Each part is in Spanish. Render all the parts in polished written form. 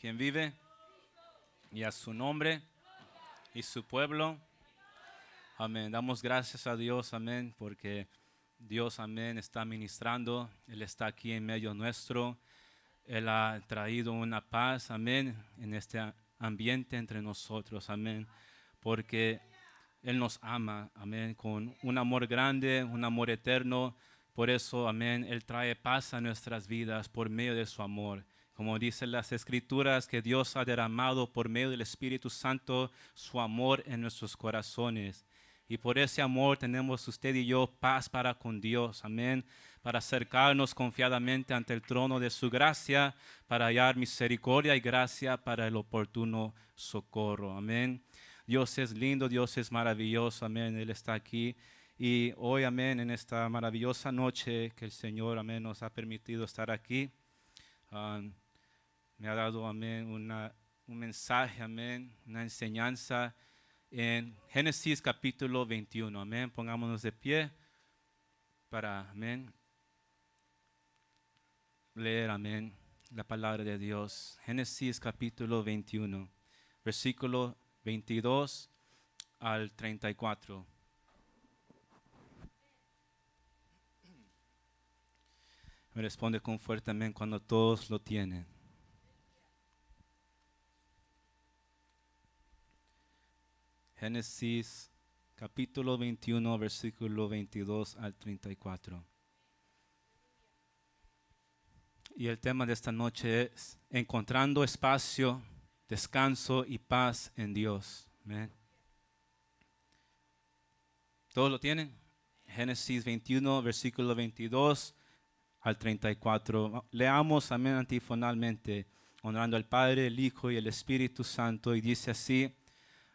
quien vive y a su nombre y su pueblo. Amén. Damos gracias a Dios, amén, porque Dios, amén, está ministrando. Él está aquí en medio nuestro. Él ha traído una paz, amén, en este ambiente entre nosotros, amén, porque Él nos ama, amén, con un amor grande, un amor eterno. Por eso, amén, Él trae paz a nuestras vidas por medio de su amor. Como dicen las Escrituras, que Dios ha derramado por medio del Espíritu Santo su amor en nuestros corazones. Y por ese amor tenemos usted y yo paz para con Dios, amén, para acercarnos confiadamente ante el trono de su gracia, para hallar misericordia y gracia para el oportuno socorro, amén. Dios es lindo, Dios es maravilloso, amén, Él está aquí. Y hoy, amén, en esta maravillosa noche que el Señor, amén, nos ha permitido estar aquí, me ha dado, amén, un mensaje, amén, una enseñanza en Génesis capítulo 21, amén. Pongámonos de pie para, amén, leer, amén, la palabra de Dios. Génesis capítulo 21, versículo 22 al 34. Me responde con fuerte amén cuando todos lo tienen. Génesis capítulo 21, versículo 22 al 34. Y el tema de esta noche es encontrando espacio, descanso y paz en Dios. Amén. ¿Todos lo tienen? Génesis 21, versículo 22 al 34. Leamos, amén, antifonalmente, honrando al Padre, el Hijo y el Espíritu Santo. Y dice así: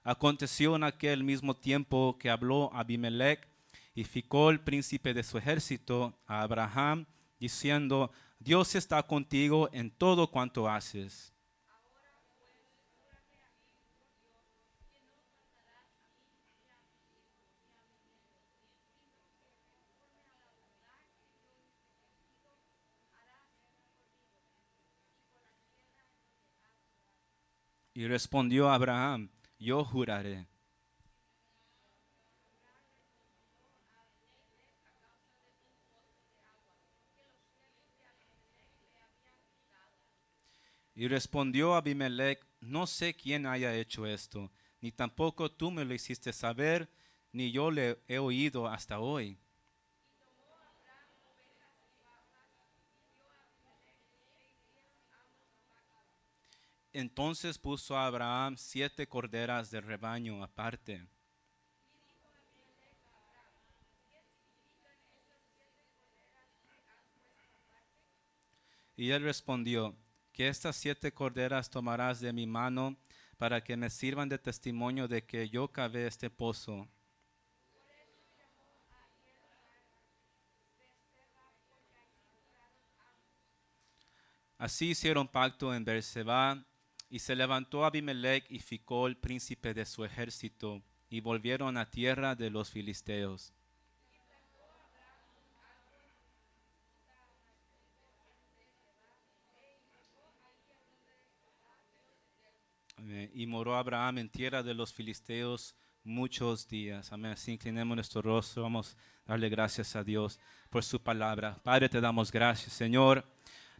aconteció en aquel mismo tiempo que habló Abimelech y Ficol, príncipe de su ejército, a Abraham, diciendo: Dios está contigo en todo cuanto haces. Y respondió Abraham: yo juraré. Y respondió Abimelech: no sé quién haya hecho esto, ni tampoco tú me lo hiciste saber, ni yo le he oído hasta hoy. Entonces puso a Abraham 7 corderas de rebaño aparte. Y él respondió: que estas 7 corderas tomarás de mi mano para que me sirvan de testimonio de que yo cavé este pozo. Así hicieron pacto en Beerseba, y se levantó Abimelech y Ficol, príncipe de su ejército, y volvieron a tierra de los filisteos. Y moró Abraham en tierra de los filisteos muchos días. Amén. Así inclinemos nuestro rostro. Vamos a darle gracias a Dios por su palabra. Padre, te damos gracias, Señor.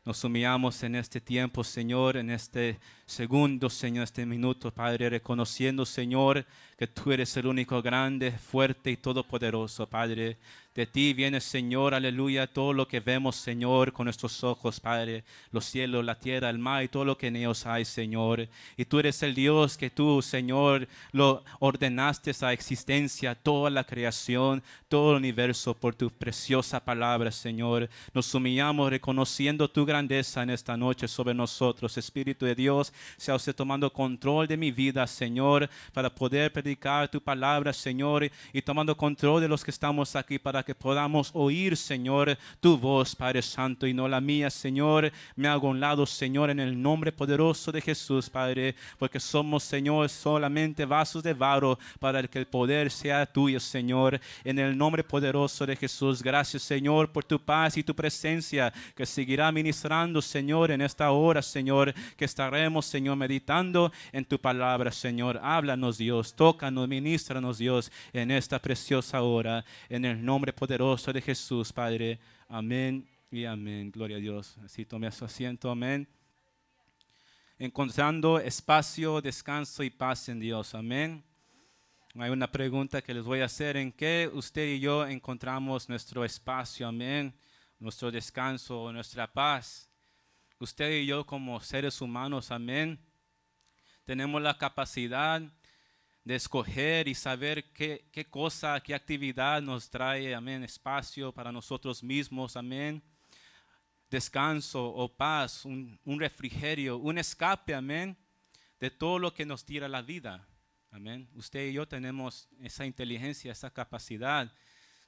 Nos humillamos en este tiempo, Señor, en este segundo, Señor, este minuto, Padre, reconociendo, Señor, que tú eres el único grande, fuerte y todopoderoso, Padre. De ti viene, Señor, aleluya, todo lo que vemos, Señor, con nuestros ojos, Padre, los cielos, la tierra, el mar y todo lo que en ellos hay, Señor. Y tú eres el Dios que tú, Señor, lo ordenaste a existencia, toda la creación, todo el universo por tu preciosa palabra, Señor. Nos humillamos reconociendo tu grandeza en esta noche sobre nosotros. Espíritu de Dios, sea usted tomando control de mi vida, Señor, para poder predicar tu palabra, Señor, y tomando control de los que estamos aquí para para que podamos oír, Señor, tu voz, Padre Santo, y no la mía, Señor. Me hago a un lado, Señor, en el nombre poderoso de Jesús, Padre, porque somos, Señor, solamente vasos de barro para que el poder sea tuyo, Señor. En el nombre poderoso de Jesús, gracias, Señor, por tu paz y tu presencia que seguirá ministrando, Señor, en esta hora, Señor, que estaremos, Señor, meditando en tu palabra, Señor. Háblanos, Dios, tócanos, ministranos, Dios, en esta preciosa hora, en el nombre poderoso de Jesús, Padre. Amén y amén. Gloria a Dios. Así tome su asiento, amén. Encontrando espacio, descanso y paz en Dios, amén. Hay una pregunta que les voy a hacer: ¿en qué usted y yo encontramos nuestro espacio, amén? Nuestro descanso, nuestra paz. Usted y yo como seres humanos, amén, tenemos la capacidad de escoger y saber qué cosa, qué actividad nos trae, amén, espacio para nosotros mismos, amén. Descanso o paz, un refrigerio, un escape, amén, de todo lo que nos tira la vida. Amén. Usted y yo tenemos esa inteligencia, esa capacidad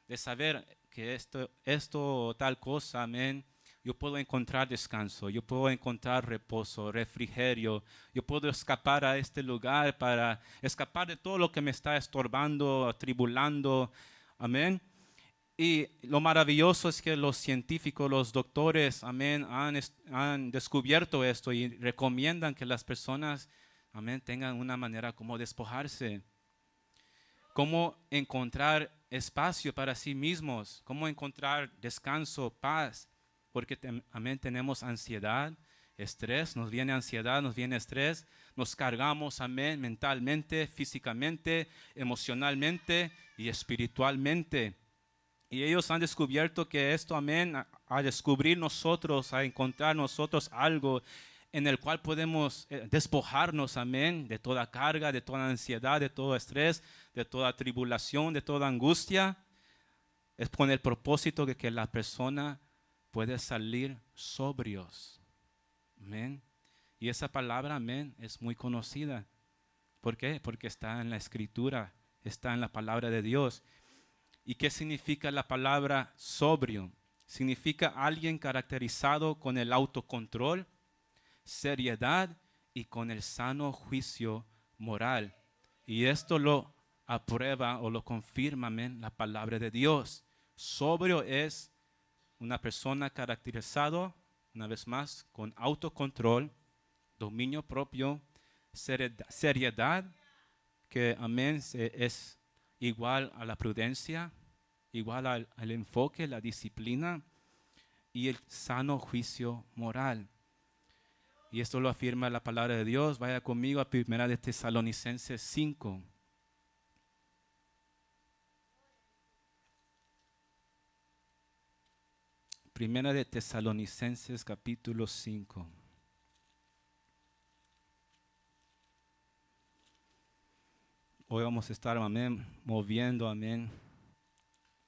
de saber que esto o tal cosa, amén, yo puedo encontrar descanso, yo puedo encontrar reposo, refrigerio, yo puedo escapar a este lugar para escapar de todo lo que me está estorbando, atribulando, amén. Y lo maravilloso es que los científicos, los doctores, amén, han descubierto esto y recomiendan que las personas, amén, tengan una manera como despojarse, cómo encontrar espacio para sí mismos, cómo encontrar descanso, paz, porque amén, tenemos ansiedad, estrés, nos viene ansiedad, nos viene estrés, nos cargamos, amén, mentalmente, físicamente, emocionalmente y espiritualmente. Y ellos han descubierto que esto, amén, a descubrir nosotros, a encontrar nosotros algo en el cual podemos despojarnos, amén, de toda carga, de toda ansiedad, de todo estrés, de toda tribulación, de toda angustia, es con el propósito de que la persona puede salir sobrios. Amén. Y esa palabra, amén, es muy conocida. ¿Por qué? Porque está en la Escritura, está en la palabra de Dios. ¿Y qué significa la palabra sobrio? Significa alguien caracterizado con el autocontrol, seriedad y con el sano juicio moral. Y esto lo aprueba o lo confirma, amén, la palabra de Dios. Sobrio es una persona caracterizado, una vez más, con autocontrol, dominio propio, seriedad, que, amén, es igual a la prudencia, igual al enfoque, la disciplina y el sano juicio moral. Y esto lo afirma la palabra de Dios. Vaya conmigo a 1 de Tesalonicenses 5. Primera de Tesalonicenses capítulo 5. Hoy vamos a estar, amén, moviendo, amén.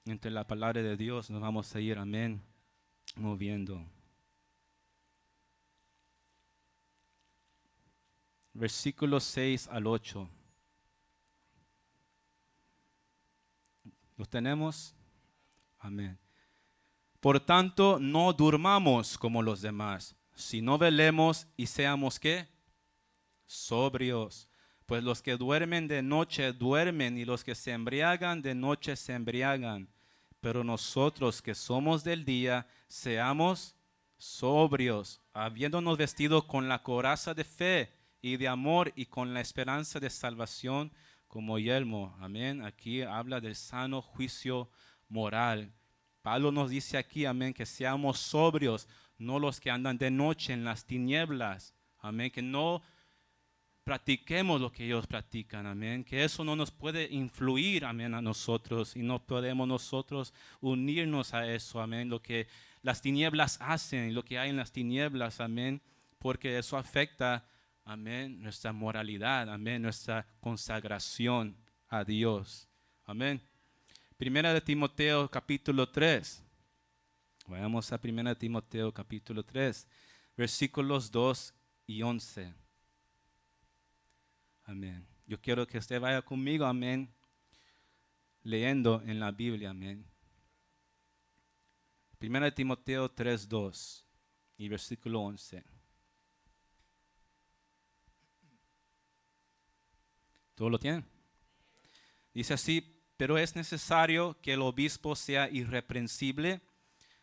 Entre la palabra de Dios nos vamos a ir, amén, moviendo. Versículos 6 al 8. ¿Los tenemos? Amén. Por tanto, no durmamos como los demás, sino velemos y seamos, ¿qué? Sobrios. Pues los que duermen de noche duermen, y los que se embriagan de noche se embriagan. Pero nosotros que somos del día, seamos sobrios, habiéndonos vestido con la coraza de fe y de amor y con la esperanza de salvación como yelmo. Amén. Aquí habla del sano juicio moral. Pablo nos dice aquí, amén, que seamos sobrios, no los que andan de noche en las tinieblas. Amén. Que no practiquemos lo que ellos practican, amén. Que eso no nos puede influir, amén, a nosotros, y no podemos nosotros unirnos a eso, amén. Lo que las tinieblas hacen, lo que hay en las tinieblas, amén, porque eso afecta, amén, nuestra moralidad, amén, nuestra consagración a Dios, amén. Primera de Timoteo capítulo 3. Vayamos a Primera de Timoteo capítulo 3, versículos 2 y 11. Amén. Yo quiero que usted vaya conmigo, amén, leyendo en la Biblia, amén. Primera de Timoteo 3:2 y versículo 11. ¿Todo lo tienen? Dice así: pero es necesario que el obispo sea irreprensible,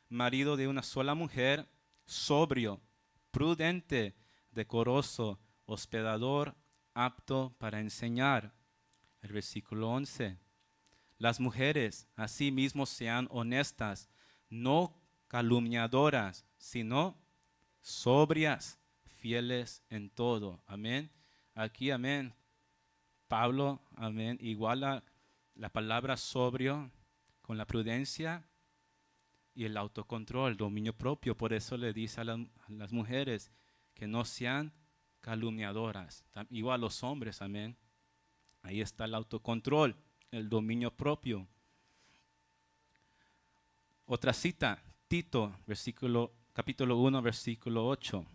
marido de una sola mujer, sobrio, prudente, decoroso, hospedador, apto para enseñar. El versículo 11. Las mujeres asimismo sean honestas, no calumniadoras, sino sobrias, fieles en todo. Amén. Aquí, amén. Pablo, amén, iguala la palabra sobrio con la prudencia y el autocontrol, el dominio propio. Por eso le dice a las mujeres que no sean calumniadoras. Igual a los hombres, amén. Ahí está el autocontrol, el dominio propio. Otra cita, Tito, capítulo 1, versículo 8.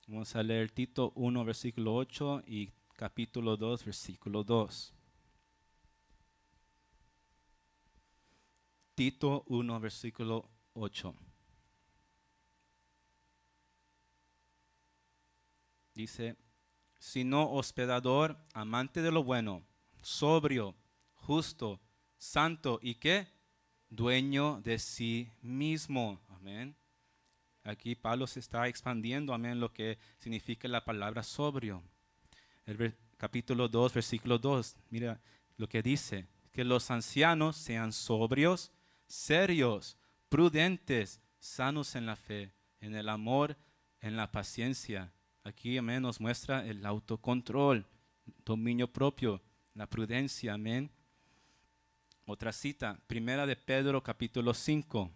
Vamos a leer Tito 1, versículo 8 y capítulo 2, versículo 2. Tito 1, versículo 8. Dice: sino hospedador, amante de lo bueno, sobrio, justo, santo y ¿qué? Dueño de sí mismo. Amén. Aquí Pablo se está expandiendo, amén, lo que significa la palabra sobrio. Capítulo 2, versículo 2, mira lo que dice: que los ancianos sean sobrios, serios, prudentes, sanos en la fe, en el amor, en la paciencia. Aquí, amén, nos muestra el autocontrol, dominio propio, la prudencia, amén. Otra cita, Primera de Pedro, capítulo 5.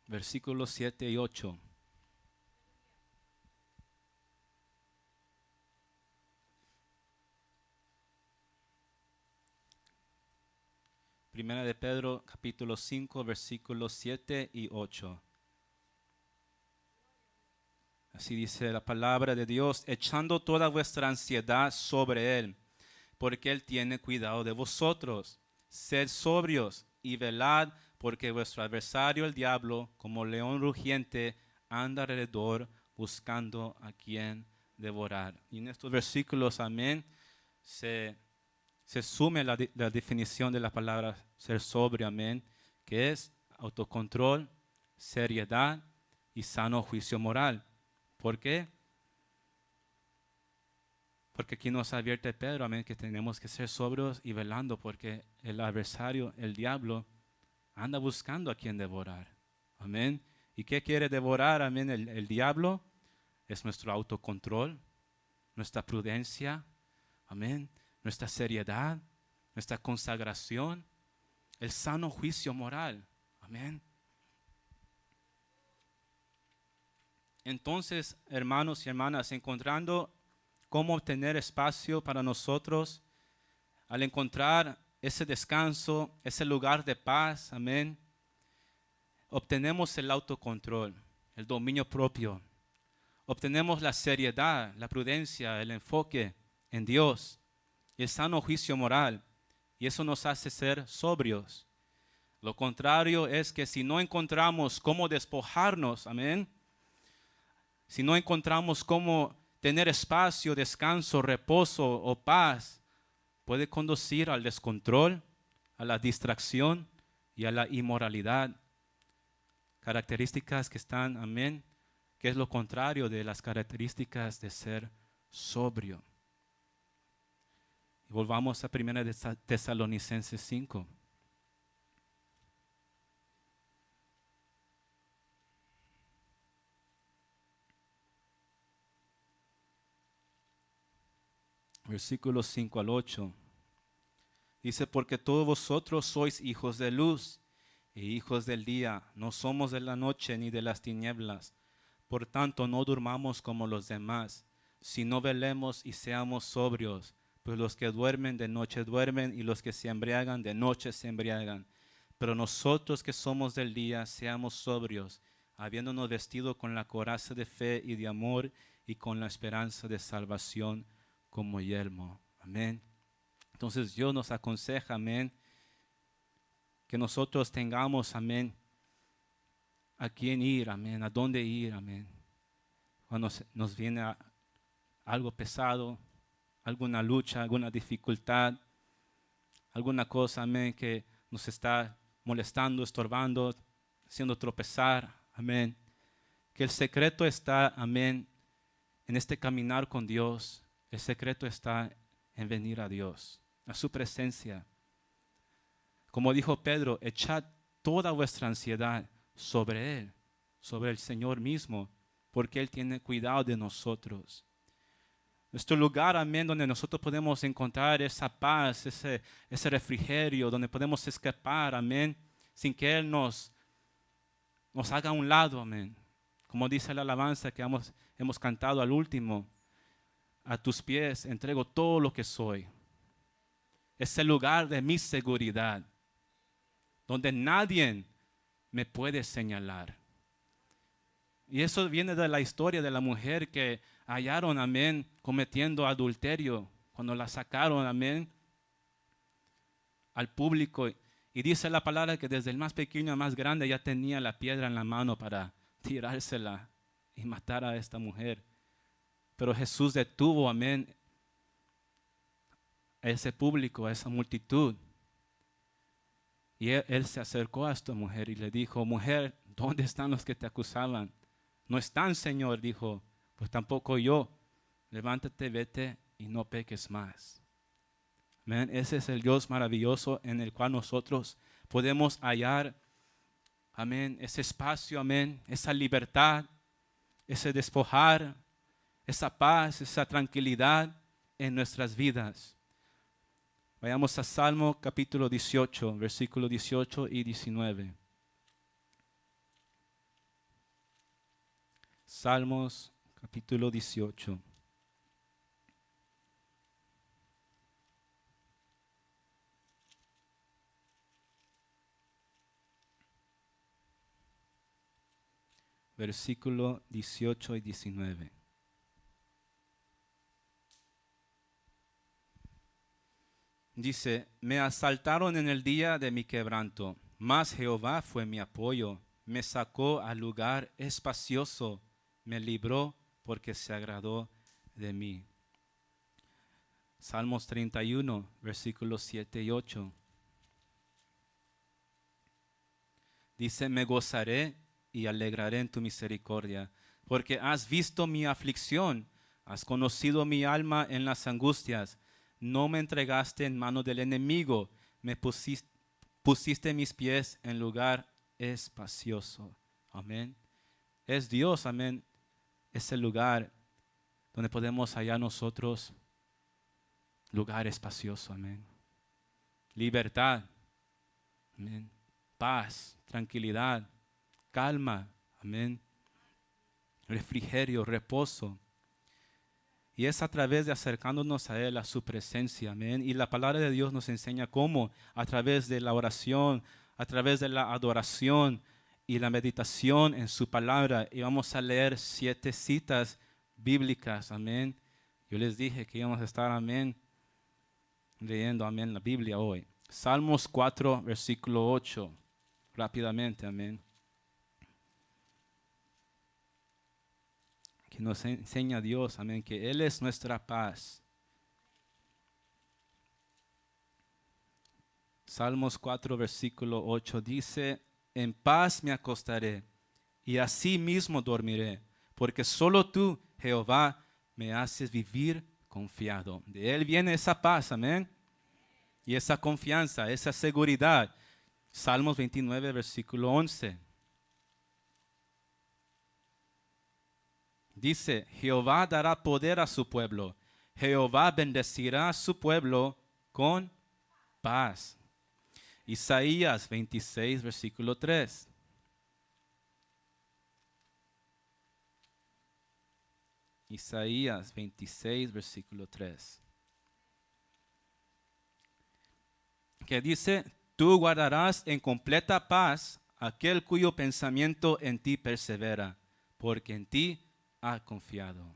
Versículos 7 y 8. Primera de Pedro, capítulo 5, versículos 7 y 8. Así dice la palabra de Dios: echando toda vuestra ansiedad sobre Él, porque Él tiene cuidado de vosotros. Sed sobrios y velad, porque vuestro adversario el diablo, como león rugiente, anda alrededor buscando a quien devorar. Y en estos versículos, amén, se sume la definición de la palabra ser sobrio, amén, que es autocontrol, seriedad y sano juicio moral. ¿Por qué? Porque aquí nos advierte Pedro, amén, que tenemos que ser sobrios y velando, porque el adversario, el diablo, anda buscando a quien devorar. Amén. ¿Y qué quiere devorar, amén, el diablo? Es nuestro autocontrol, nuestra prudencia, amén, nuestra seriedad, nuestra consagración, el sano juicio moral. Amén. Entonces, hermanos y hermanas, encontrando cómo obtener espacio para nosotros, al encontrar ese descanso, ese lugar de paz, amén, obtenemos el autocontrol, el dominio propio, obtenemos la seriedad, la prudencia, el enfoque en Dios y el sano juicio moral, y eso nos hace ser sobrios. Lo contrario es que si no encontramos cómo despojarnos, amén, si no encontramos cómo tener espacio, descanso, reposo o paz, puede conducir al descontrol, a la distracción y a la inmoralidad. Características que están, amén, que es lo contrario de las características de ser sobrio. Y volvamos a 1 Tesalonicenses 5. Versículos 5 al 8. Dice: porque todos vosotros sois hijos de luz e hijos del día, no somos de la noche ni de las tinieblas. Por tanto, no durmamos como los demás, sino velemos y seamos sobrios, pues los que duermen de noche duermen, y los que se embriagan de noche se embriagan. Pero nosotros que somos del día, seamos sobrios, habiéndonos vestido con la coraza de fe y de amor y con la esperanza de salvación como yelmo. Amén. Entonces Dios nos aconseja, amén, que nosotros tengamos, amén, a quién ir, amén, a dónde ir, amén. Cuando nos viene algo pesado, alguna lucha, alguna dificultad, alguna cosa, amén, que nos está molestando, estorbando, haciendo tropezar, amén. Que el secreto está, amén, en este caminar con Dios. El secreto está en venir a Dios, a su presencia. Como dijo Pedro, echad toda vuestra ansiedad sobre Él, sobre el Señor mismo, porque Él tiene cuidado de nosotros. Nuestro lugar, amén, donde nosotros podemos encontrar esa paz, ese refrigerio, donde podemos escapar, amén, sin que Él nos haga a un lado, amén. Como dice la alabanza que hemos cantado al último, a tus pies entrego todo lo que soy. Es el lugar de mi seguridad, donde nadie me puede señalar. Y eso viene de la historia de la mujer que hallaron, amén, cometiendo adulterio, cuando la sacaron, amén, al público. Y dice la palabra que desde el más pequeño al más grande ya tenía la piedra en la mano para tirársela y matar a esta mujer. Pero Jesús detuvo, amén, a ese público, a esa multitud. Y él se acercó a esta mujer y le dijo, mujer, ¿dónde están los que te acusaban? No están, Señor, dijo, pues tampoco yo. Levántate, vete y no peques más. Amén. Ese es el Dios maravilloso en el cual nosotros podemos hallar, amén, ese espacio, amén, esa libertad, ese despojar, esa paz, esa tranquilidad en nuestras vidas. Vayamos a Salmo capítulo 18, versículos 18 y 19. Salmos capítulo 18. Versículo 18 y 19. Dice, me asaltaron en el día de mi quebranto, mas Jehová fue mi apoyo, me sacó al lugar espacioso, me libró porque se agradó de mí. Salmos 31, versículos 7 y 8. Dice, me gozaré y alegraré en tu misericordia, porque has visto mi aflicción, has conocido mi alma en las angustias. No me entregaste en mano del enemigo, me pusiste mis pies en lugar espacioso. Amén. Es Dios, amén, es el lugar donde podemos hallar nosotros lugar espacioso, amén. Libertad, amén. Paz, tranquilidad, calma, amén. Refrigerio, reposo. Y es a través de acercándonos a Él, a su presencia, amén. Y la palabra de Dios nos enseña cómo, a través de la oración, a través de la adoración y la meditación en su palabra. Y vamos a leer 7 citas bíblicas, amén. Yo les dije que íbamos a estar, amén, leyendo, amén, la Biblia hoy. Salmos 4, versículo 8, rápidamente, amén. Que nos enseña Dios, amén, que Él es nuestra paz. Salmos 4, versículo 8 dice, en paz me acostaré y así mismo dormiré, porque solo tú, Jehová, me haces vivir confiado. De Él viene esa paz, amén, y esa confianza, esa seguridad. Salmos 29, versículo 11. Dice, Jehová dará poder a su pueblo. Jehová bendecirá a su pueblo con paz. Isaías 26, versículo 3. Isaías 26, versículo 3. Que dice, Tú guardarás en completa paz aquel cuyo pensamiento en ti persevera, porque en ti ha confiado.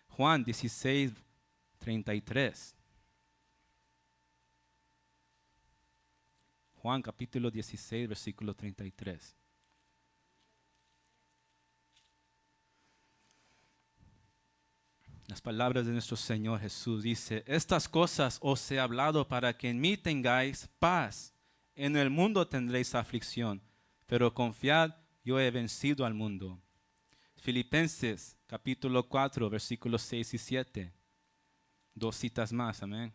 Juan 16:33. Juan capítulo 16, versículo 33. Las palabras de nuestro Señor Jesús dice: estas cosas os he hablado para que en mí tengáis paz. En el mundo tendréis aflicción, pero confiad, yo he vencido al mundo. Filipenses capítulo 4, versículos 6 y 7. Dos citas más, amén.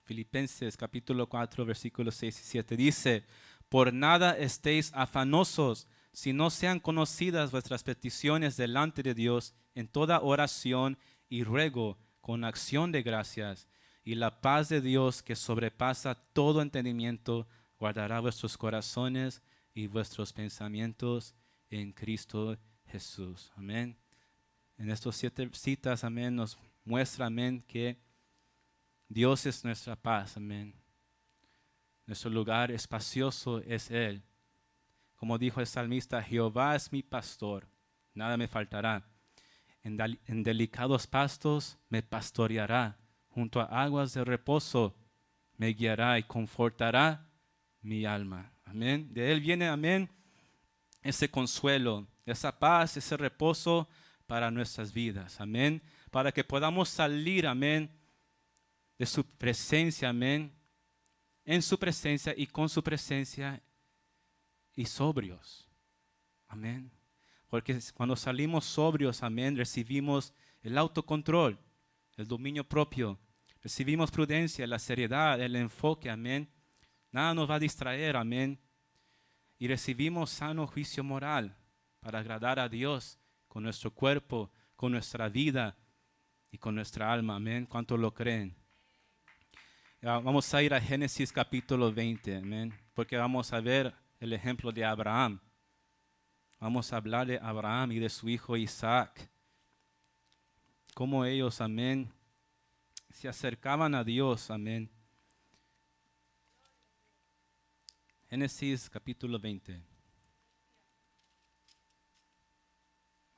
Filipenses capítulo 4, versículos 6 y 7 dice: por nada estéis afanosos, si no sean conocidas vuestras peticiones delante de Dios en toda oración y ruego con acción de gracias. Y la paz de Dios, que sobrepasa todo entendimiento, guardará vuestros corazones y vuestros pensamientos en Cristo Jesús. Amén. En estas 7 citas, amén, nos muestra, amén, que Dios es nuestra paz, amén. Nuestro lugar espacioso es Él. Como dijo el salmista: Jehová es mi pastor, nada me faltará. En delicados pastos me pastoreará, junto a aguas de reposo me guiará y confortará mi alma. Amén. De Él viene, amén, ese consuelo, esa paz, ese reposo para nuestras vidas. Amén. Para que podamos salir, amén, de su presencia, amén, en su presencia y con su presencia y sobrios. Amén. Porque cuando salimos sobrios, amén, recibimos el autocontrol, el dominio propio, recibimos prudencia, la seriedad, el enfoque, amén. Nada nos va a distraer, amén. Y recibimos sano juicio moral para agradar a Dios con nuestro cuerpo, con nuestra vida y con nuestra alma, amén. ¿Cuántos lo creen? Vamos a ir a Génesis capítulo 20, amén, porque vamos a ver el ejemplo de Abraham. Vamos a hablar de Abraham y de su hijo Isaac. Cómo ellos, amén, se acercaban a Dios, amén. Génesis capítulo 20,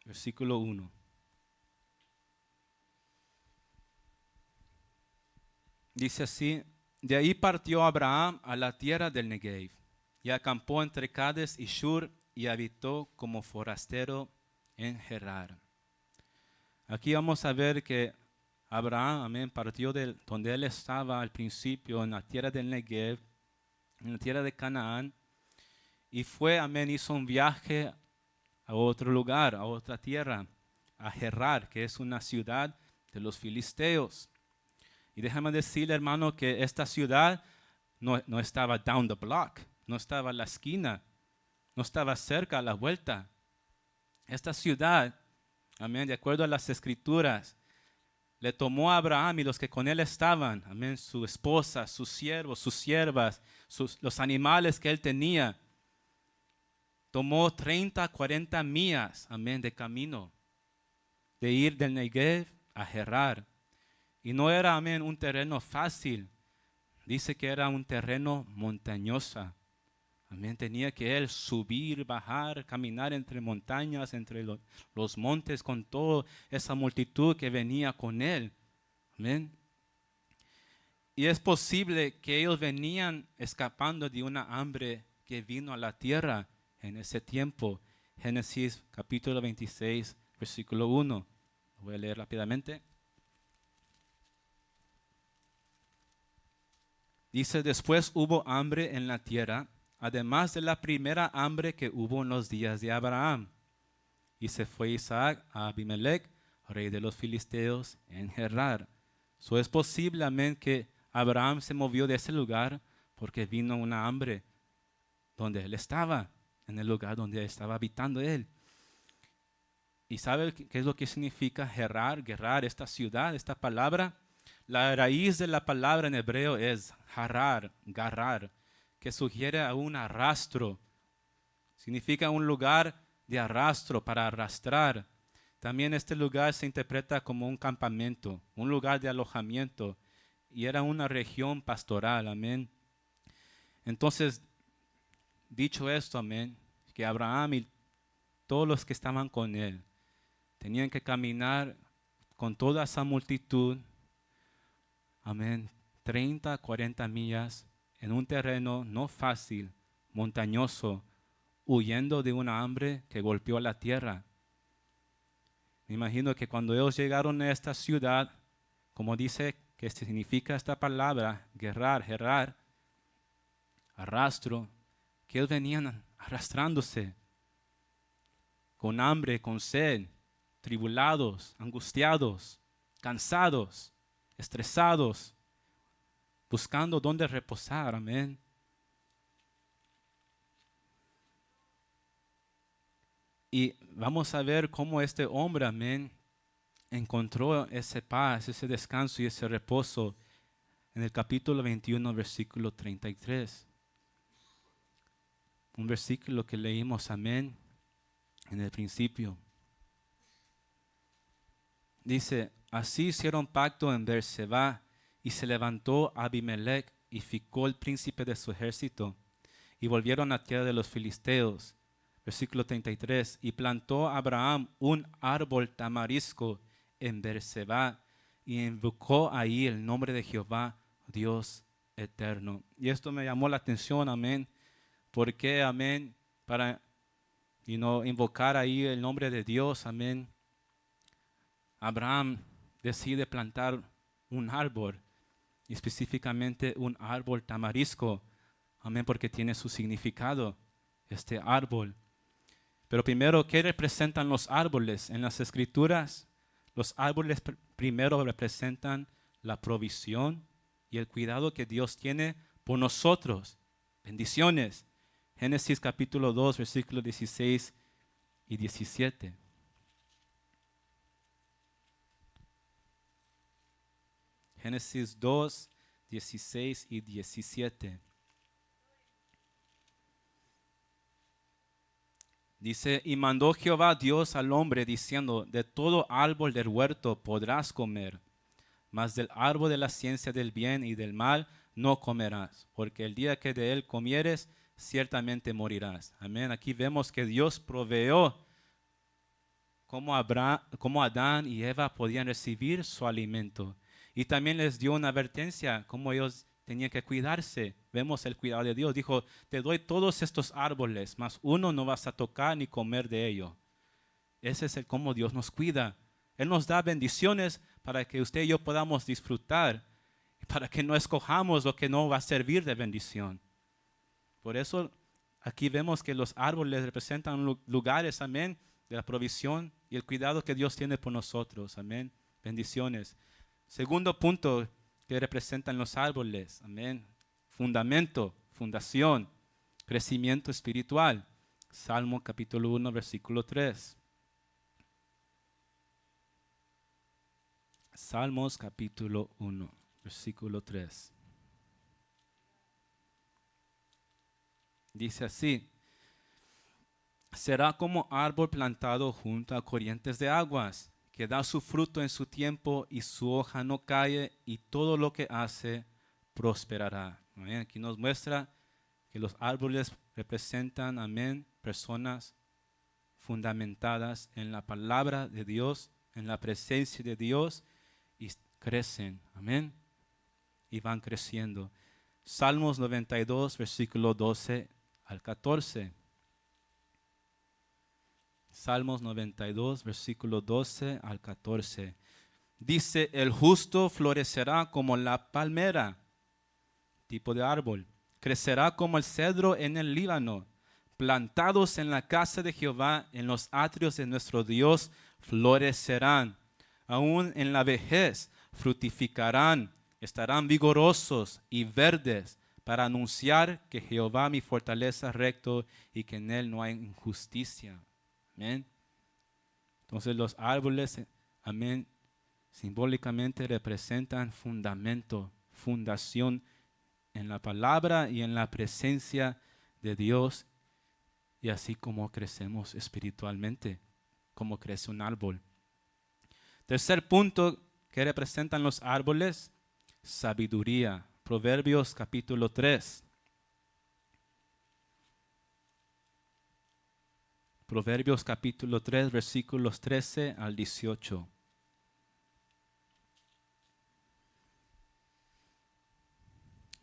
versículo 1. Dice así: de ahí partió Abraham a la tierra del Negev, y acampó entre Cades y Shur, y habitó como forastero en Gerar. Aquí vamos a ver que Abraham, amén, partió de donde él estaba al principio, en la tierra del Negev, en la tierra de Canaán, y fue, amén, hizo un viaje a otro lugar, a otra tierra, a Gerar, que es una ciudad de los filisteos. Y déjame decirle, hermano, que esta ciudad no estaba down the block, no estaba a la esquina, no estaba cerca a la vuelta. Esta ciudad, amén, de acuerdo a las escrituras, le tomó a Abraham y los que con él estaban, amén, su esposa, sus siervos, sus siervas, los animales que él tenía. Tomó 30, 40 millas, amén, de camino, de ir del Negev a Gerar. Y no era, amén, un terreno fácil. Dice que era un terreno montañoso. Amén. Tenía que él subir, bajar, caminar entre montañas, entre los montes, con toda esa multitud que venía con él. Amén. Y es posible que ellos venían escapando de una hambre que vino a la tierra en ese tiempo. Génesis capítulo 26, versículo 1. Voy a leer rápidamente. Dice: después hubo hambre en la tierra, además de la primera hambre que hubo en los días de Abraham. Y se fue Isaac a Abimelech, rey de los filisteos, en Gerar. Es posible, amén, que Abraham se movió de ese lugar porque vino una hambre donde él estaba, en el lugar donde estaba habitando él. ¿Y sabe qué es lo que significa Gerar, esta ciudad, esta palabra? La raíz de la palabra en hebreo es harar, garrar, que sugiere a un arrastro. Significa un lugar de arrastro, para arrastrar. También este lugar se interpreta como un campamento, un lugar de alojamiento. y era una región pastoral, amén. Entonces, dicho esto, amén, que Abraham y todos los que estaban con él tenían que caminar con toda esa multitud, amén, 30, 40 millas en un terreno no fácil, montañoso, huyendo de una hambre que golpeó la tierra. Me imagino que cuando ellos llegaron a esta ciudad, como dice que significa esta palabra, gerar, arrastro, que ellos venían arrastrándose con hambre, con sed, tribulados, angustiados, cansados, estresados, buscando dónde reposar, amén. Y vamos a ver cómo este hombre, amén, encontró ese paz, ese descanso y ese reposo en el capítulo 21, versículo 33. Un versículo que leímos, amén, en el principio. Dice, así hicieron pacto en Beerseba, y se levantó Abimelech y Ficol, el príncipe de su ejército, y volvieron a tierra de los filisteos. Versículo 33, y plantó Abraham un árbol tamarisco en Beerseba, y invocó ahí el nombre de Jehová, Dios eterno. Y esto me llamó la atención, amén, porque, amén, para invocar ahí el nombre de Dios, amén. Abraham decide plantar un árbol, y específicamente un árbol tamarisco, amén, porque tiene su significado, este árbol. Pero primero, ¿qué representan los árboles? En las Escrituras, los árboles primero representan la provisión y el cuidado que Dios tiene por nosotros. Bendiciones. Génesis capítulo 2, versículos 16 y 17. Génesis 2, 16 y 17. Dice, y mandó Jehová Dios al hombre diciendo, de todo árbol del huerto podrás comer, mas del árbol de la ciencia del bien y del mal no comerás, porque el día que de él comieres, ciertamente morirás. Amén. Aquí vemos que Dios proveó cómo Adán y Eva podían recibir su alimento. Y también les dio una advertencia, cómo ellos tenían que cuidarse. Vemos el cuidado de Dios. Dijo, te doy todos estos árboles, mas uno no vas a tocar ni comer de ello. Ese es el cómo Dios nos cuida. Él nos da bendiciones para que usted y yo podamos disfrutar, para que no escojamos lo que no va a servir de bendición. Por eso aquí vemos que los árboles representan lugares, amén, de la provisión y el cuidado que Dios tiene por nosotros, amén. Bendiciones. Segundo punto que representan los árboles, amén. Fundamento, fundación, crecimiento espiritual. Salmo capítulo 1, versículo 3. Salmos capítulo 1, versículo 3. Dice así, será como árbol plantado junto a corrientes de aguas, que da su fruto en su tiempo y su hoja no cae y todo lo que hace prosperará. Amén. Aquí nos muestra que los árboles representan, amén, personas fundamentadas en la palabra de Dios, en la presencia de Dios y crecen, amén, y van creciendo. Salmos 92, versículo 12 al 14. Salmos 92, versículo 12 al 14. Dice, el justo florecerá como la palmera, tipo de árbol. Crecerá como el cedro en el Líbano. Plantados en la casa de Jehová, en los atrios de nuestro Dios, florecerán. Aún en la vejez fructificarán, estarán vigorosos y verdes, para anunciar que Jehová mi fortaleza recto y que en él no hay injusticia. Amén. Entonces los árboles, amén, simbólicamente representan fundamento, fundación en la palabra y en la presencia de Dios. Y así como crecemos espiritualmente, como crece un árbol. Tercer punto que representan los árboles, sabiduría. Proverbios capítulo 3. Proverbios capítulo 3, versículos 13 al 18.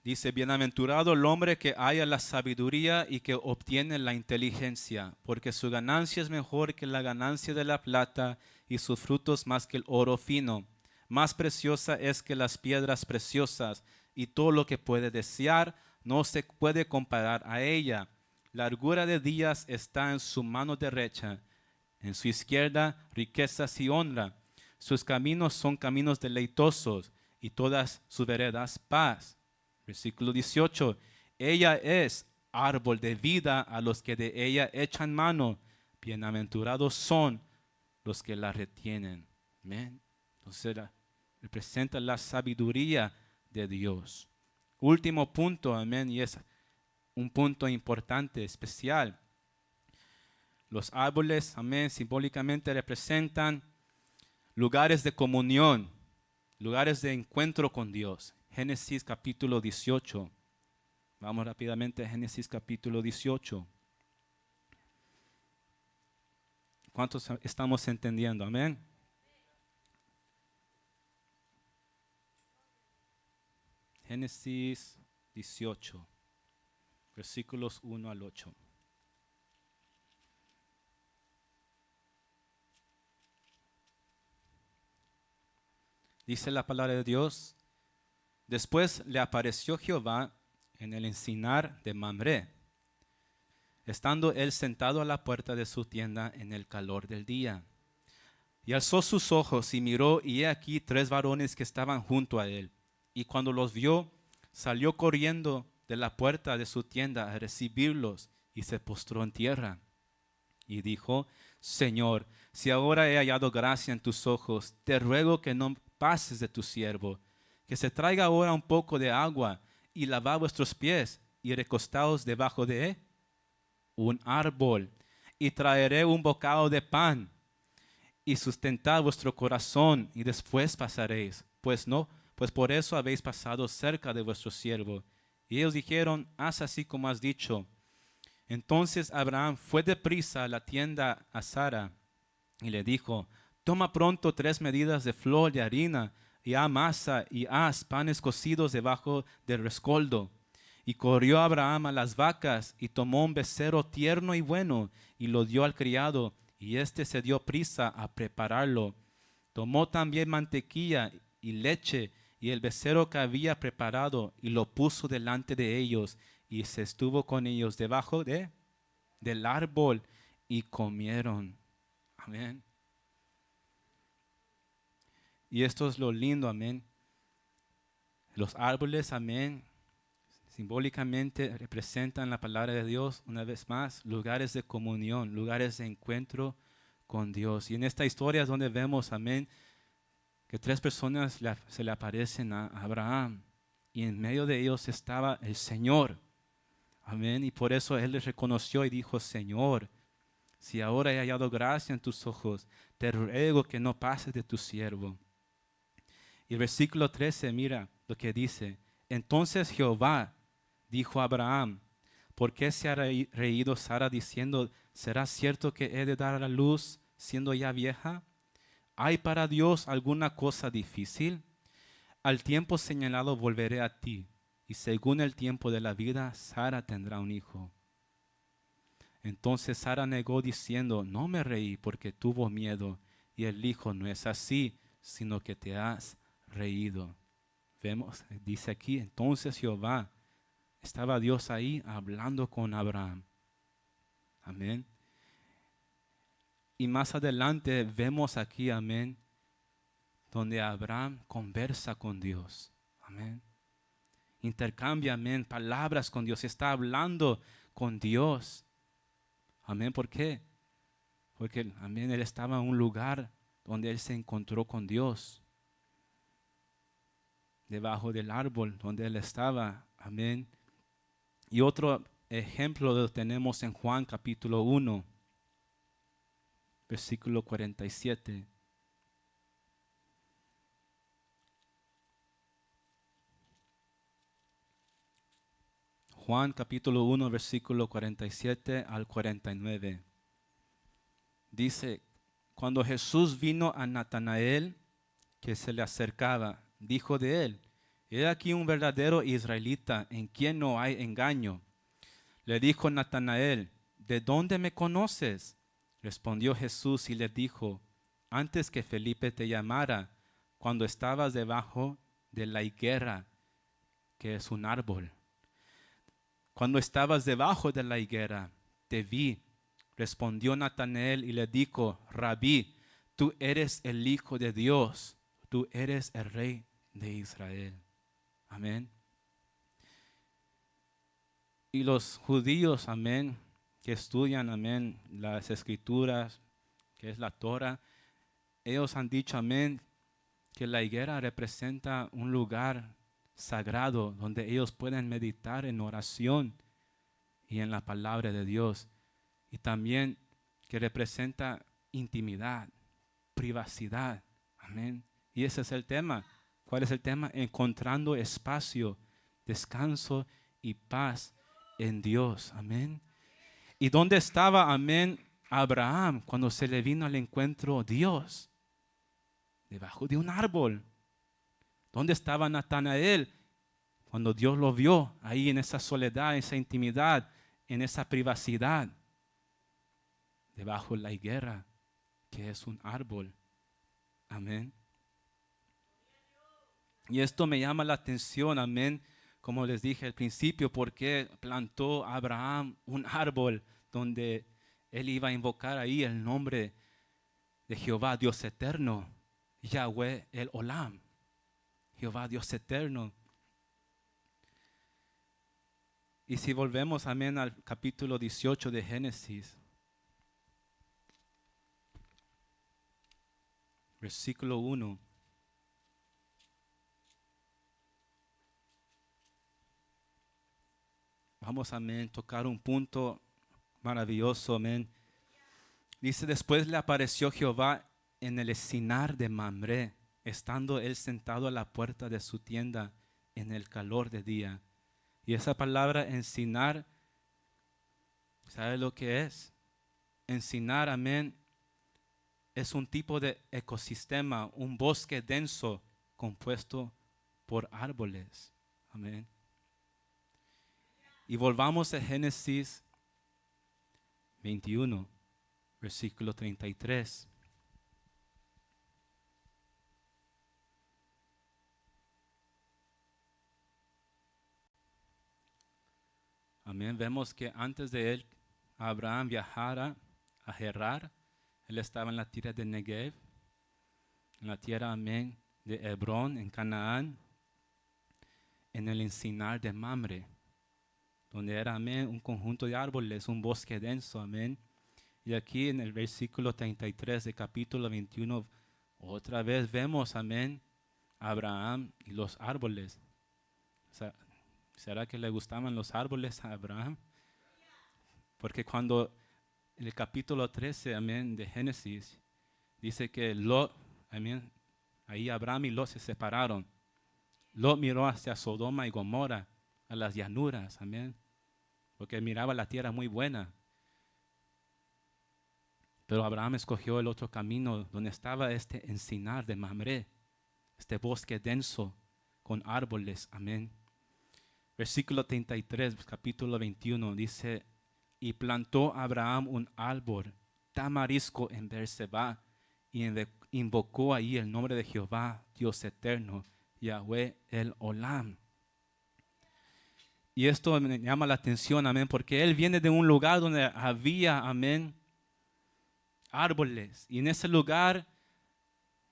Dice, bienaventurado el hombre que haya la sabiduría y que obtiene la inteligencia, porque su ganancia es mejor que la ganancia de la plata y sus frutos más que el oro fino. Más preciosa es que las piedras preciosas, y todo lo que puede desear no se puede comparar a ella. Largura de días está en su mano derecha, en su izquierda riquezas y honra. Sus caminos son caminos deleitosos, y todas sus veredas paz. Versículo 18. Ella es árbol de vida a los que de ella echan mano. Bienaventurados son los que la retienen. Amén. Entonces representa la sabiduría de Dios. Último punto, amén, y es un punto importante, especial. Los árboles, amén, simbólicamente representan lugares de comunión, lugares de encuentro con Dios. Génesis capítulo 18. Vamos rápidamente a Génesis capítulo 18. ¿Cuántos estamos entendiendo? Amén. Génesis 18, versículos 1 al 8. Dice la palabra de Dios. Después le apareció Jehová en el encinar de Mamré, estando él sentado a la puerta de su tienda en el calor del día. Y alzó sus ojos y miró, y he aquí 3 varones que estaban junto a él. Y cuando los vio, salió corriendo de la puerta de su tienda a recibirlos, y se postró en tierra. Y dijo, Señor, si ahora he hallado gracia en tus ojos, te ruego que no pases de tu siervo, que se traiga ahora un poco de agua, y lavad vuestros pies, y recostaos debajo de un árbol, y traeré un bocado de pan, y sustentad vuestro corazón, y después pasaréis, pues por eso habéis pasado cerca de vuestro siervo. Y ellos dijeron, haz así como has dicho. Entonces Abraham fue deprisa a la tienda a Sara, y le dijo, toma pronto 3 medidas de flor de harina, y amasa y haz panes cocidos debajo del rescoldo. Y corrió Abraham a las vacas, y tomó un becerro tierno y bueno, y lo dio al criado, y éste se dio prisa a prepararlo. Tomó también mantequilla y leche, y el becerro que había preparado, y lo puso delante de ellos, y se estuvo con ellos debajo del árbol, y comieron. Amén. Y esto es lo lindo, amén. Los árboles, amén, simbólicamente representan la palabra de Dios, una vez más, lugares de comunión, lugares de encuentro con Dios. Y en esta historia es donde vemos, amén, que 3 personas se le aparecen a Abraham, y en medio de ellos estaba el Señor. Amén. Y por eso él les reconoció y dijo, Señor, si ahora he hallado gracia en tus ojos, te ruego que no pases de tu siervo. Y el versículo 13, mira lo que dice. Entonces Jehová dijo a Abraham, ¿por qué se ha reído Sara diciendo, ¿será cierto que he de dar a la luz siendo ya vieja? ¿Hay para Dios alguna cosa difícil? Al tiempo señalado volveré a ti, y según el tiempo de la vida, Sara tendrá un hijo. Entonces Sara negó diciendo, no me reí porque tuvo miedo. Y él dijo, no es así, sino que te has reído. Vemos, dice aquí, entonces Jehová, estaba Dios ahí hablando con Abraham. Amén. Y más adelante vemos aquí, amén, donde Abraham conversa con Dios. Amén. Intercambia, amén, palabras con Dios. Está hablando con Dios. Amén. ¿Por qué? Porque, amén, él estaba en un lugar donde él se encontró con Dios. Debajo del árbol donde él estaba. Amén. Y otro ejemplo lo tenemos en Juan capítulo 1, versículo 47. Juan capítulo 1, versículo 47 al 49. Dice, cuando Jesús vino a Natanael, que se le acercaba, dijo de él, he aquí un verdadero israelita en quien no hay engaño. Le dijo Natanael, ¿de dónde me conoces? Respondió Jesús y le dijo, antes que Felipe te llamara, cuando estabas debajo de la higuera, que es un árbol. Cuando estabas debajo de la higuera, te vi. Respondió Natanael y le dijo, Rabí, tú eres el Hijo de Dios, tú eres el Rey de Israel. Amén. Y los judíos, amén, que estudian, amén, las escrituras, que es la Torah, ellos han dicho, amén, que la higuera representa un lugar sagrado donde ellos pueden meditar en oración y en la palabra de Dios. Y también que representa intimidad, privacidad. Amén. Y ese es el tema. ¿Cuál es el tema? Encontrando espacio, descanso y paz en Dios. Amén. ¿Y dónde estaba, amén, Abraham cuando se le vino al encuentro Dios? Debajo de un árbol. ¿Dónde estaba Natanael cuando Dios lo vio ahí en esa soledad, en esa intimidad, en esa privacidad? Debajo de la higuera, que es un árbol. Amén. Y esto me llama la atención, amén, como les dije al principio, porque plantó Abraham un árbol donde él iba a invocar ahí el nombre de Jehová, Dios eterno, Yahweh el Olam, Jehová Dios eterno. Y si volvemos, amén, al capítulo 18 de Génesis, versículo 1. Vamos, amén, tocar un punto maravilloso, amén. Dice, después le apareció Jehová en el encinar de Mamre, estando él sentado a la puerta de su tienda en el calor de día. Y esa palabra encinar, ¿sabe lo que es? Encinar, amén, es un tipo de ecosistema, un bosque denso compuesto por árboles. Amén. Y volvamos a Génesis 21, versículo 33. Amén. Vemos que antes de él, Abraham viajara a Gerar, él estaba en la tierra de Negev, en la tierra, amén, de Hebrón, en Canaán, en el encinar de Mamre, donde era, amén, un conjunto de árboles, un bosque denso, amén. Y aquí en el versículo 33 de capítulo 21, otra vez vemos, amén, a Abraham y los árboles. O sea, ¿será que le gustaban los árboles a Abraham? Porque cuando en el capítulo 13, amén, de Génesis, dice que Lot, amén, ahí Abraham y Lot se separaron. Lot miró hacia Sodoma y Gomorra, a las llanuras, amén, porque miraba la tierra muy buena. Pero Abraham escogió el otro camino donde estaba este encinar de Mamre, este bosque denso con árboles, amén. Versículo 33, capítulo 21, dice, y plantó Abraham un árbol tamarisco en Beerseba y invocó ahí el nombre de Jehová, Dios eterno, Yahweh el Olam. Y esto me llama la atención, amén, porque él viene de un lugar donde había, amén, árboles. Y en ese lugar,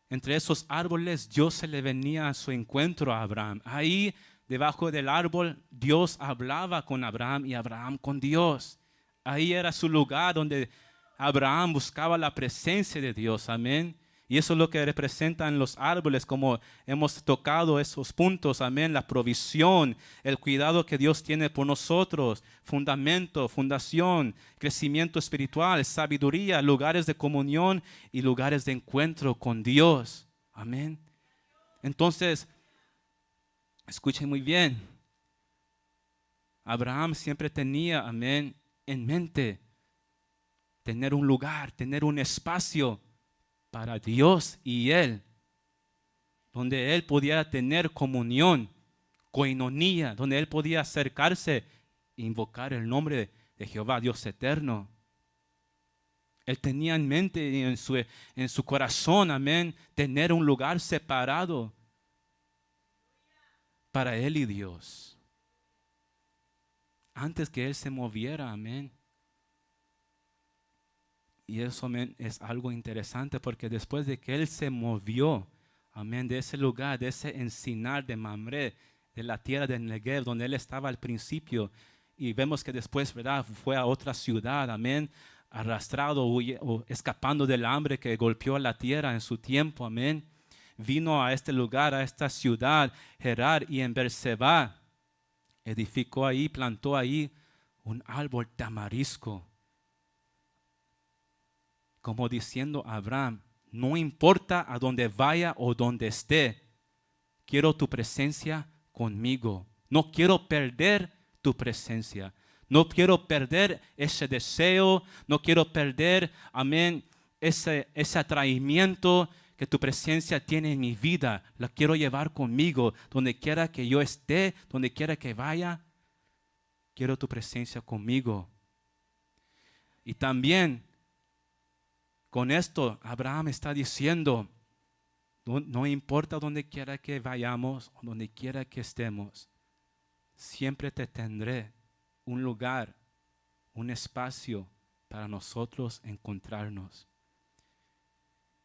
entre esos árboles, Dios se le venía a su encuentro a Abraham. Ahí, debajo del árbol, Dios hablaba con Abraham y Abraham con Dios. Ahí era su lugar donde Abraham buscaba la presencia de Dios. Amén. Y eso es lo que representan los árboles, como hemos tocado esos puntos. Amén. La provisión, el cuidado que Dios tiene por nosotros, fundamento, fundación, crecimiento espiritual, sabiduría, lugares de comunión y lugares de encuentro con Dios. Amén. Entonces, escuchen muy bien. Abraham siempre tenía, amén, en mente tener un lugar, tener un espacio para Dios y Él, donde Él pudiera tener comunión, coinonía, donde Él podía acercarse e invocar el nombre de Jehová, Dios eterno. Él tenía en mente y en su corazón, amén, tener un lugar separado para Él y Dios. Antes que Él se moviera, amén. Y eso, amén, es algo interesante porque después de que Él se movió, amén, de ese lugar, de ese encinar de Mamre, de la tierra de Negev, donde Él estaba al principio, y vemos que después, ¿verdad?, fue a otra ciudad, amén, arrastrado o escapando del hambre que golpeó la tierra en su tiempo, amén. Vino a este lugar, a esta ciudad, Gerar, y en Berseba edificó ahí, plantó ahí un árbol tamarisco, como diciendo a Abraham, no importa a dónde vaya o dónde esté, quiero tu presencia conmigo. No quiero perder tu presencia. No quiero perder ese deseo. No quiero perder, amén, ese atraimiento que tu presencia tiene en mi vida. La quiero llevar conmigo. Donde quiera que yo esté, donde quiera que vaya, quiero tu presencia conmigo. Y también con esto Abraham está diciendo, no importa donde quiera que vayamos, o donde quiera que estemos, siempre te tendré un lugar, un espacio para nosotros encontrarnos.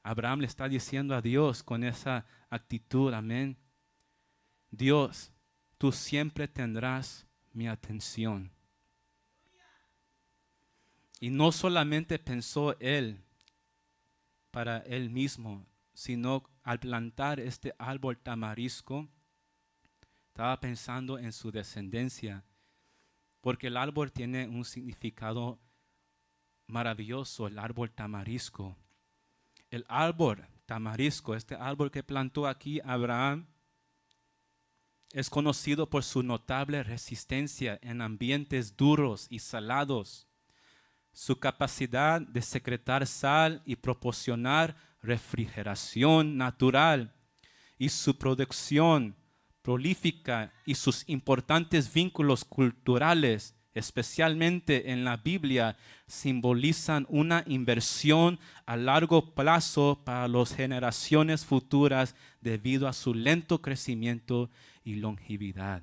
Abraham le está diciendo a Dios con esa actitud, amén. Dios, tú siempre tendrás mi atención. Y no solamente pensó él para él mismo, sino al plantar este árbol tamarisco, estaba pensando en su descendencia, porque el árbol tiene un significado maravilloso, el árbol tamarisco. El árbol tamarisco, este árbol que plantó aquí Abraham, es conocido por su notable resistencia en ambientes duros y salados, su capacidad de secretar sal y proporcionar refrigeración natural, y su producción prolífica y sus importantes vínculos culturales, especialmente en la Biblia, simbolizan una inversión a largo plazo para las generaciones futuras debido a su lento crecimiento y longevidad.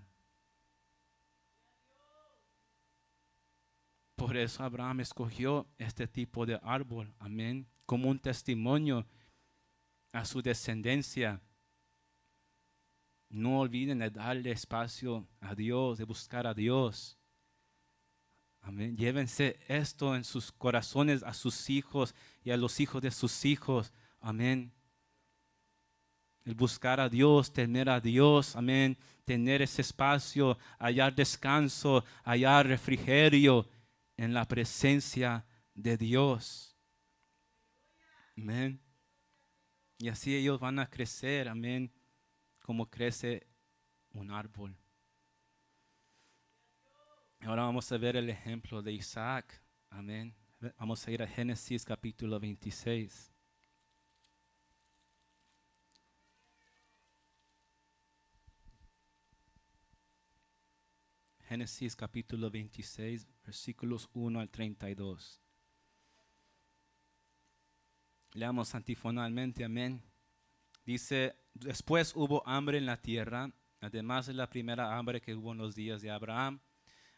Por eso Abraham escogió este tipo de árbol, amén, como un testimonio a su descendencia. No olviden de darle espacio a Dios, de buscar a Dios. Amén. Llévense esto en sus corazones a sus hijos y a los hijos de sus hijos. Amén. El buscar a Dios, tener a Dios, amén. Tener ese espacio, hallar descanso, hallar refrigerio en la presencia de Dios. Amén. Y así ellos van a crecer, amén, como crece un árbol. Ahora vamos a ver el ejemplo de Isaac. Amén. Vamos a ir a Génesis capítulo 26. Génesis capítulo 26, versículos 1 al 32. Leamos antifonalmente, amén. Dice, después hubo hambre en la tierra, además de la primera hambre que hubo en los días de Abraham.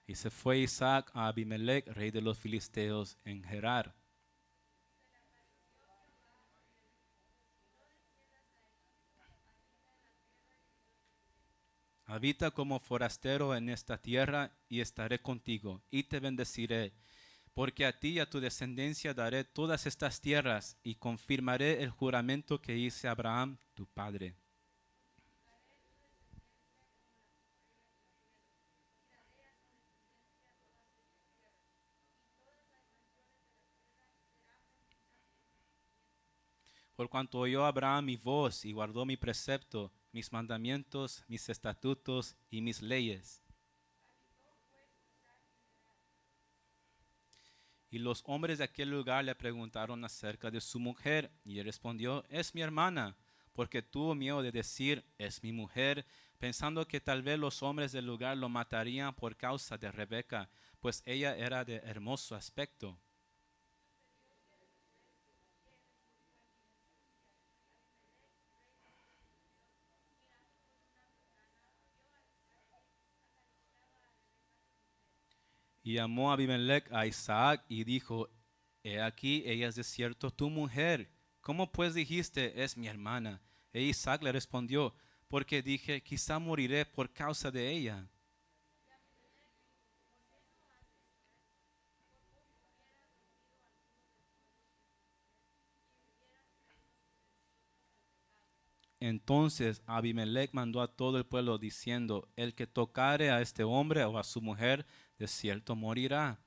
Y se fue Isaac a Abimelech, rey de los filisteos, en Gerar. Habita como forastero en esta tierra y estaré contigo y te bendeciré, porque a ti y a tu descendencia daré todas estas tierras y confirmaré el juramento que hice a Abraham, tu padre. Por cuanto oyó Abraham mi voz y guardó mi precepto, mis mandamientos, mis estatutos y mis leyes. Y los hombres de aquel lugar le preguntaron acerca de su mujer, y él respondió, es mi hermana, porque tuvo miedo de decir, es mi mujer, pensando que tal vez los hombres del lugar lo matarían por causa de Rebeca, pues ella era de hermoso aspecto. Y llamó a Abimelech a Isaac y dijo, he aquí, ella es de cierto tu mujer. ¿Cómo pues dijiste, es mi hermana? E Isaac le respondió, porque dije, quizá moriré por causa de ella. Entonces Abimelech mandó a todo el pueblo diciendo, el que tocare a este hombre o a su mujer, de cierto morirá.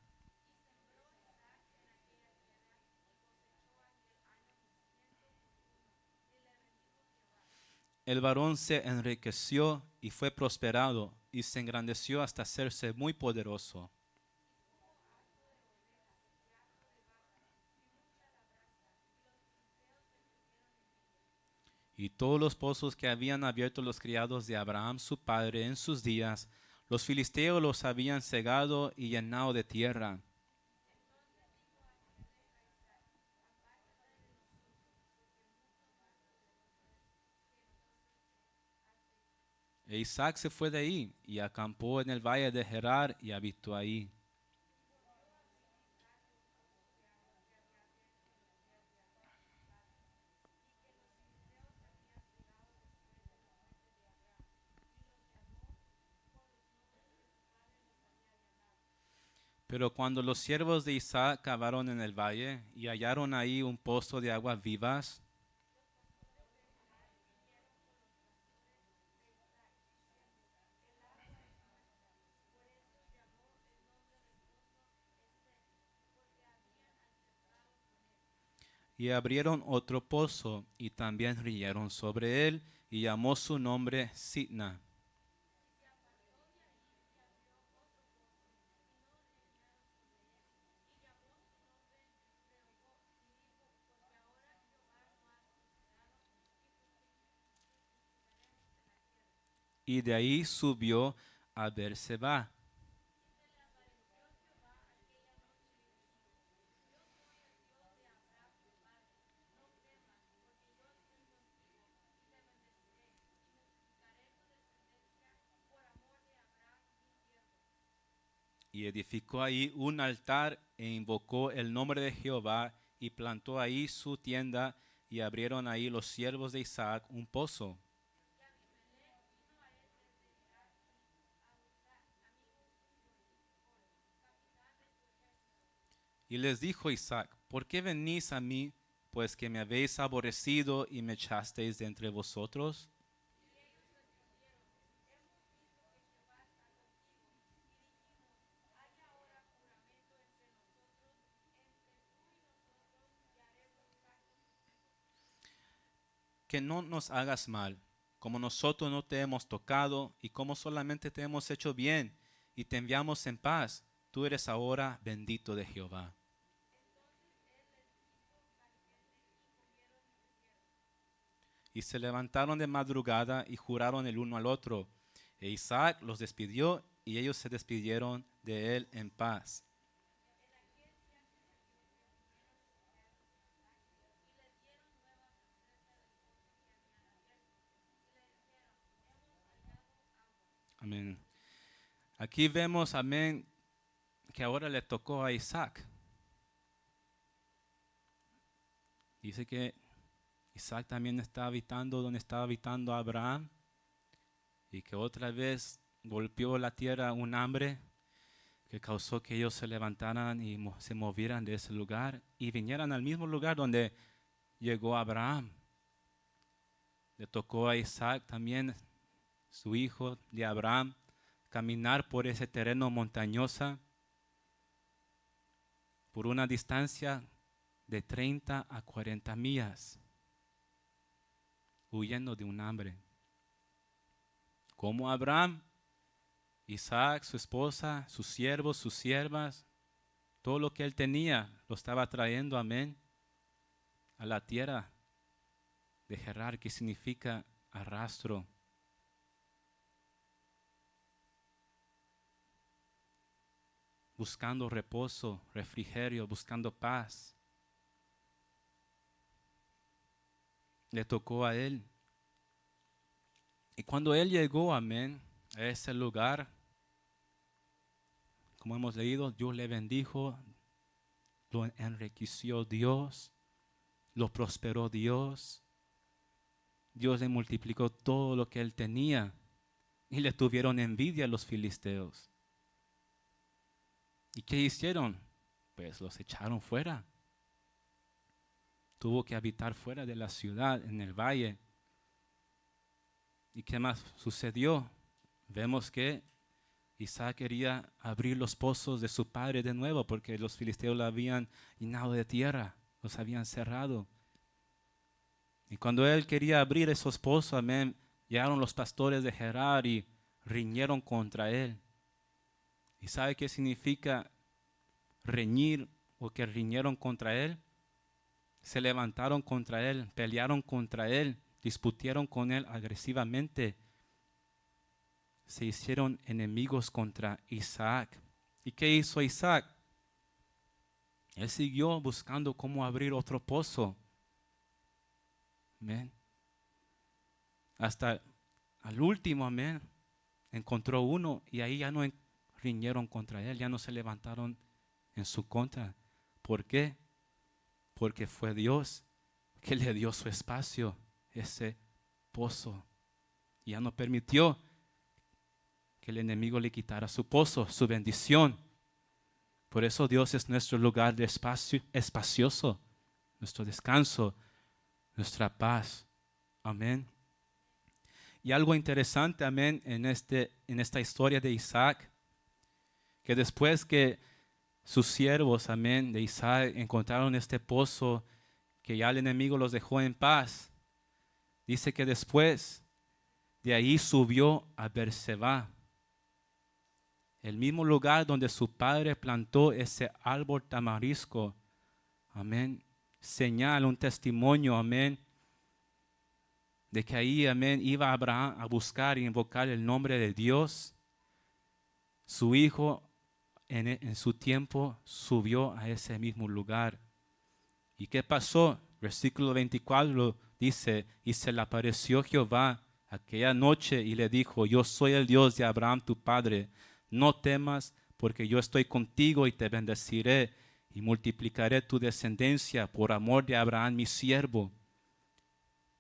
El varón se enriqueció y fue prosperado y se engrandeció hasta hacerse muy poderoso. Y todos los pozos que habían abierto los criados de Abraham su padre en sus días, los filisteos los habían cegado y llenado de tierra. E Isaac se fue de ahí y acampó en el valle de Gerar y habitó ahí. Pero cuando los siervos de Isaac cavaron en el valle y hallaron ahí un pozo de aguas vivas, y abrieron otro pozo y también rieron sobre él y llamó su nombre Sitna. Y de ahí subió a Beerseba. Y edificó ahí un altar e invocó el nombre de Jehová y plantó ahí su tienda y abrieron ahí los siervos de Isaac un pozo. Y les dijo Isaac, ¿por qué venís a mí, pues que me habéis aborrecido y me echasteis de entre vosotros? Que no nos hagas mal, como nosotros no te hemos tocado y como solamente te hemos hecho bien y te enviamos en paz, tú eres ahora bendito de Jehová. Y se levantaron de madrugada y juraron el uno al otro. E Isaac los despidió y ellos se despidieron de él en paz. Amén. Aquí vemos, amén, que ahora le tocó a Isaac. Dice que Isaac también está habitando donde estaba habitando Abraham y que otra vez golpeó la tierra un hambre que causó que ellos se levantaran y se movieran de ese lugar y vinieran al mismo lugar donde llegó Abraham. Le tocó a Isaac también, su hijo de Abraham, caminar por ese terreno montañosa por una distancia de 30 a 40 millas, huyendo de un hambre. Como Abraham, Isaac, su esposa, sus siervos, sus siervas, Todo lo que él tenía lo estaba trayendo, amén, a la tierra de Gerar, que significa arrastro. Buscando reposo, refrigerio, buscando paz. Le tocó a él. Y cuando él llegó, amén, a ese lugar, como hemos leído, Dios le bendijo, lo enriqueció Dios, lo prosperó Dios. Dios le multiplicó todo lo que él tenía y le tuvieron envidia a los filisteos. ¿Y qué hicieron? Pues los echaron fuera. Tuvo que habitar fuera de la ciudad, en el valle. ¿Y qué más sucedió? Vemos que Isaac quería abrir los pozos de su padre de nuevo porque los filisteos lo habían llenado de tierra, los habían cerrado. Y cuando él quería abrir esos pozos, amén, llegaron los pastores de Gerar y riñeron contra él. ¿Y sabe qué significa reñir o que riñeron contra él? Se levantaron contra él, pelearon contra él, disputieron con él agresivamente. Se hicieron enemigos contra Isaac. ¿Y qué hizo Isaac? Él siguió buscando cómo abrir otro pozo. Amén. Hasta al último, amén, encontró uno y ahí ya no riñeron contra él, ya no se levantaron en su contra. ¿Por qué? Porque fue Dios que le dio su espacio, ese pozo. Y ya no permitió que el enemigo le quitara su pozo, su bendición. Por eso Dios es nuestro lugar de espacio, espacioso, nuestro descanso, nuestra paz. Amén. Y algo interesante, amén, en esta historia de Isaac, que después que sus siervos, amén, de Isaac encontraron este pozo, que ya el enemigo los dejó en paz, dice que después de ahí subió a Berseba, el mismo lugar donde su padre plantó ese árbol tamarisco, amén, señal, un testimonio, amén, de que ahí, amén, iba Abraham a buscar y invocar el nombre de Dios. Su hijo en su tiempo subió a ese mismo lugar. ¿Y qué pasó? Versículo 24 dice, y se le apareció Jehová aquella noche y le dijo, yo soy el Dios de Abraham tu padre, no temas porque yo estoy contigo y te bendeciré y multiplicaré tu descendencia por amor de Abraham mi siervo.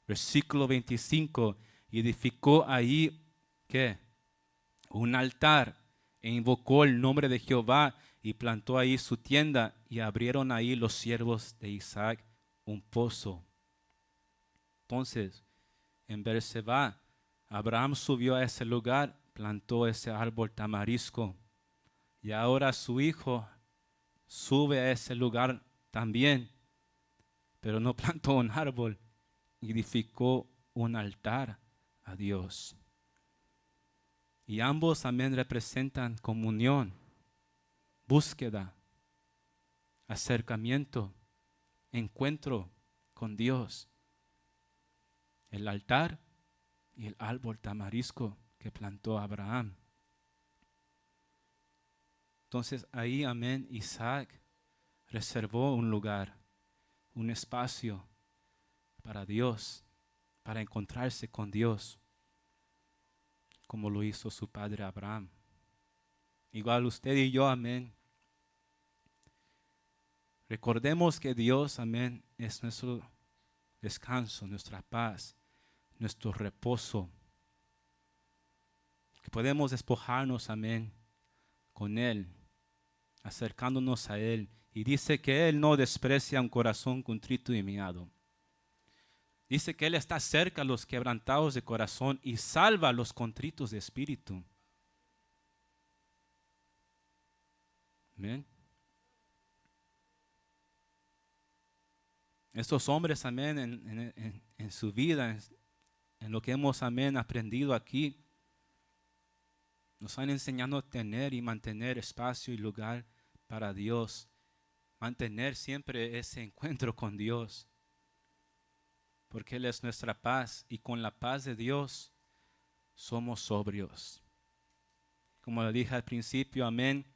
Versículo 25, y edificó ahí, ¿qué? Un altar e invocó el nombre de Jehová y plantó ahí su tienda y abrieron ahí los siervos de Isaac un pozo. Entonces, en Berseba, Abraham subió a ese lugar, plantó ese árbol tamarisco y ahora su hijo sube a ese lugar también, pero no plantó un árbol, edificó un altar a Dios. Y ambos, amén, representan comunión, búsqueda, acercamiento, encuentro con Dios. El altar y el árbol tamarisco que plantó Abraham. Entonces ahí, amén, Isaac reservó un lugar, un espacio para Dios, para encontrarse con Dios, como lo hizo su padre Abraham. Igual usted y yo, amén. Recordemos que Dios, amén, es nuestro descanso, nuestra paz, nuestro reposo. Que podemos despojarnos, amén, con Él, acercándonos a Él. Y dice que Él no desprecia un corazón contrito y humillado. Dice que Él está cerca a los quebrantados de corazón y salva a los contritos de espíritu. Amén. Estos hombres, amén, en su vida, en lo que hemos, amén, aprendido aquí, nos han enseñado a tener y mantener espacio y lugar para Dios mantener siempre ese encuentro con Dios, porque Él es nuestra paz y con la paz de Dios somos sobrios. Como le dije al principio, amén.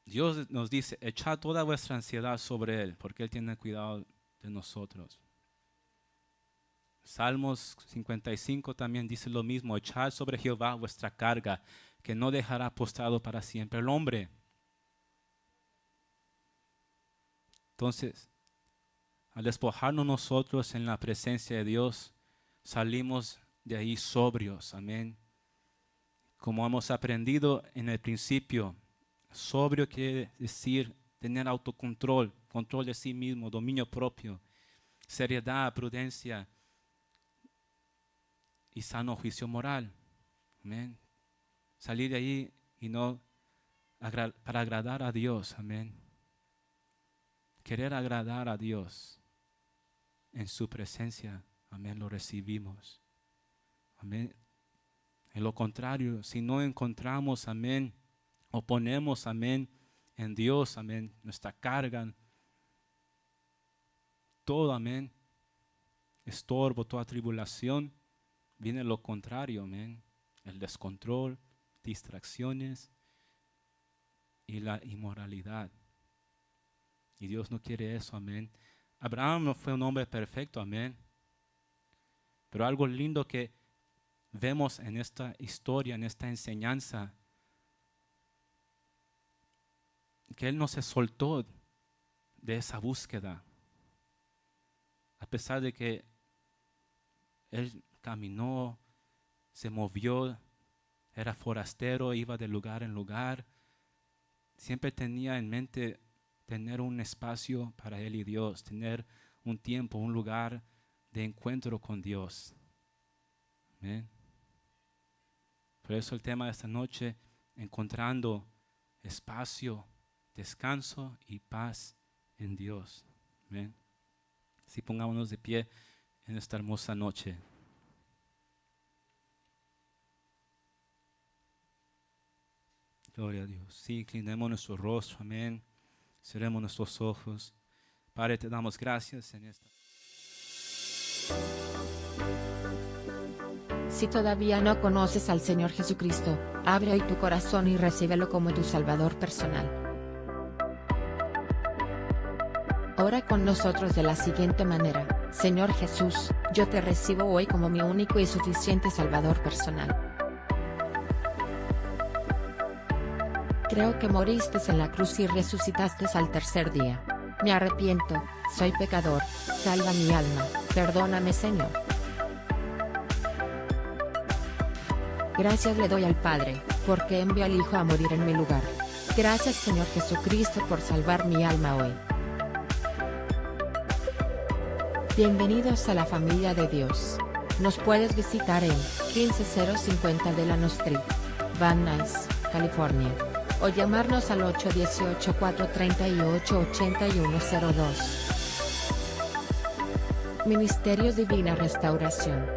Dios nos dice, echad toda vuestra ansiedad sobre Él, porque Él tiene cuidado de nosotros. Salmos 55 también dice lo mismo, echad sobre Jehová vuestra carga, que no dejará postrado para siempre el hombre. Entonces, al despojarnos nosotros en la presencia de Dios, salimos de ahí sobrios, amén. Como hemos aprendido en el principio, sobrio quiere decir tener autocontrol, control de sí mismo, dominio propio, seriedad, prudencia y sano juicio moral. Amén. Salir de ahí y no para agradar a Dios. Amén. Querer agradar a Dios en su presencia. Amén. Lo recibimos. Amén. En lo contrario, si no encontramos, amén, o ponemos, amén, en Dios, amén, nuestra carga, todo, amén, estorbo, toda tribulación, viene lo contrario, amén, el descontrol, distracciones y la inmoralidad. Y Dios no quiere eso, amén. Abraham no fue un hombre perfecto, amén, pero algo lindo que vemos en esta historia, en esta enseñanza, que él no se soltó de esa búsqueda. A pesar de que él caminó, se movió, era forastero, iba de lugar en lugar, siempre tenía en mente tener un espacio para él y Dios, tener un tiempo, un lugar de encuentro con Dios. Amén. Por eso el tema de esta noche, encontrando espacio, descanso y paz en Dios. Amén. Así pongámonos de pie en esta hermosa noche. Gloria a Dios. Sí, inclinemos nuestro rostro. Amén. Cerremos nuestros ojos. Padre, te damos gracias en esta. Si todavía no conoces al Señor Jesucristo, abre hoy tu corazón y recíbelo como tu Salvador personal. Ora con nosotros de la siguiente manera: Señor Jesús, yo te recibo hoy como mi único y suficiente Salvador personal. Creo que moriste en la cruz y resucitaste al tercer día. Me arrepiento, soy pecador, salva mi alma, perdóname, Señor. Gracias le doy al Padre, porque envió al Hijo a morir en mi lugar. Gracias, Señor Jesucristo, por salvar mi alma hoy. Bienvenidos a la familia de Dios. Nos puedes visitar en 15050 Delano Street, Van Nuys, California, o llamarnos al 818-438-8102. Ministerios Divina Restauración.